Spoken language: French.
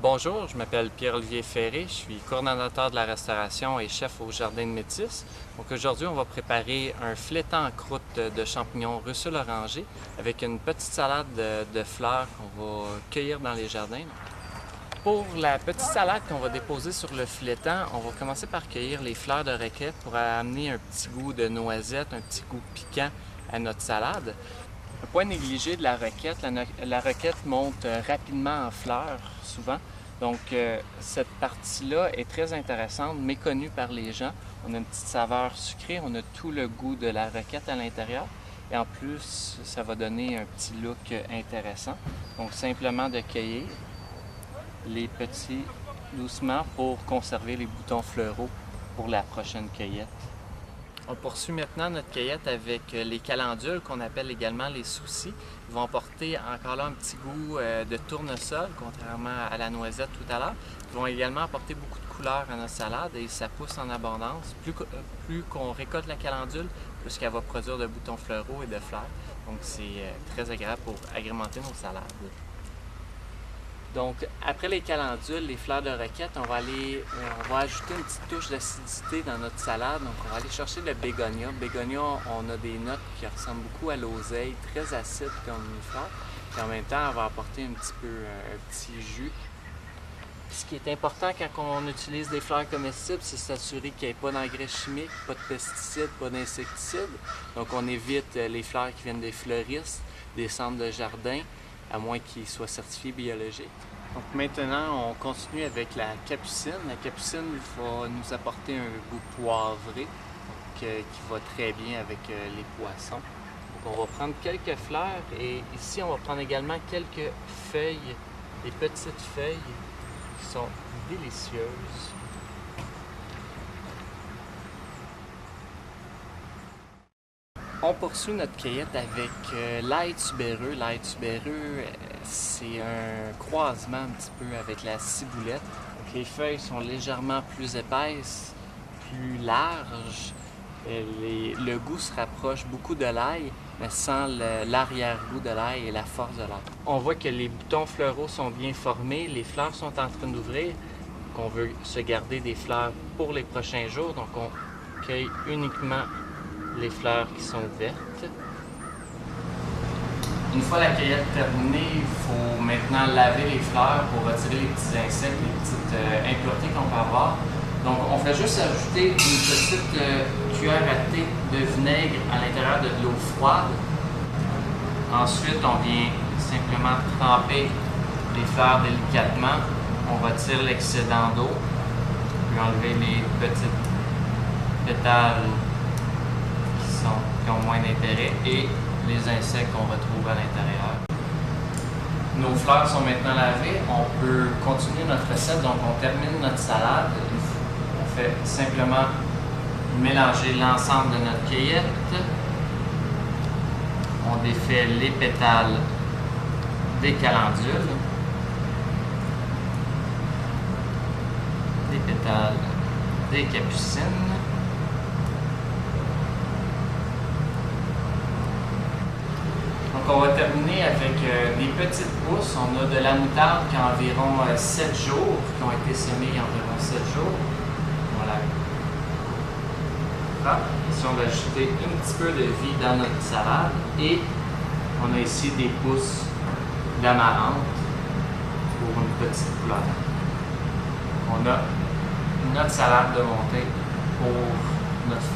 Bonjour, je m'appelle Pierre-Olivier Ferré, je suis coordonnateur de la restauration et chef au Jardin de Métis. Donc aujourd'hui, on va préparer un flétan en croûte de champignons russul orangé avec une petite salade de fleurs qu'on va cueillir dans les jardins. Pour la petite salade qu'on va déposer sur le flétan, on va commencer par cueillir les fleurs de requête pour amener un petit goût de noisette, un petit goût piquant à notre salade. Un point négligé de la requête, la requête monte rapidement en fleurs, souvent. Donc, cette partie-là est très intéressante, méconnue par les gens. On a une petite saveur sucrée, on a tout le goût de la requête à l'intérieur. Et en plus, ça va donner un petit look intéressant. Donc, simplement de cueillir les petits doucement pour conserver les boutons fleuraux pour la prochaine cueillette. On poursuit maintenant notre cueillette avec les calendules qu'on appelle également les soucis. Ils vont apporter encore là un petit goût de tournesol, contrairement à la noisette tout à l'heure. Ils vont également apporter beaucoup de couleurs à notre salade et ça pousse en abondance. Plus qu'on récolte la calendule, plus qu'elle va produire de boutons fleuraux et de fleurs. Donc c'est très agréable pour agrémenter nos salades. Donc, après les calendules, les fleurs de requête, on va ajouter une petite touche d'acidité dans notre salade. Donc, on va aller chercher le bégonia. Bégonia, on a des notes qui ressemblent beaucoup à l'oseille, très acide comme une fleur. Et en même temps, on va apporter un petit jus. Puis, ce qui est important quand on utilise des fleurs comestibles, c'est s'assurer qu'il n'y ait pas d'engrais chimiques, pas de pesticides, pas d'insecticides. Donc, on évite les fleurs qui viennent des fleuristes, des centres de jardin, à moins qu'ils soient certifiés biologiques. Donc maintenant, on continue avec la capucine. La capucine va nous apporter un goût poivré qui va très bien avec les poissons. Donc on va prendre quelques fleurs et ici on va prendre également quelques feuilles, des petites feuilles qui sont délicieuses. On poursuit notre cueillette avec l'ail tubéreux. L'ail tubéreux, c'est un croisement un petit peu avec la ciboulette. Donc, les feuilles sont légèrement plus épaisses, plus larges. Le goût se rapproche beaucoup de l'ail, mais sans l'arrière-goût de l'ail et la force de l'ail. On voit que les boutons fleuraux sont bien formés, les fleurs sont en train d'ouvrir. Donc, on veut se garder des fleurs pour les prochains jours, donc on cueille uniquement les fleurs qui sont vertes. Une fois la cueillette terminée, il faut maintenant laver les fleurs pour retirer les petits insectes, les petites impuretés qu'on peut avoir. Donc on fait juste ajouter une petite cuillère à thé de vinaigre à l'intérieur de l'eau froide. Ensuite, on vient simplement tremper les fleurs délicatement. On retire l'excédent d'eau, puis enlever les petites pétales qui ont moins d'intérêt et les insectes qu'on retrouve à l'intérieur. Nos fleurs sont maintenant lavées. On peut continuer notre recette. Donc, on termine notre salade. On fait simplement mélanger l'ensemble de notre cueillette. On défait les pétales des calendules, les pétales des capucines. Donc on va terminer avec des petites pousses. On a de la moutarde qui a environ 7 jours, qui ont été semées il y a environ 7 jours. Voilà. Ici on va ajouter un petit peu de vie dans notre salade et on a ici des pousses d'amarante pour une petite couleur. On a notre salade de montée pour notre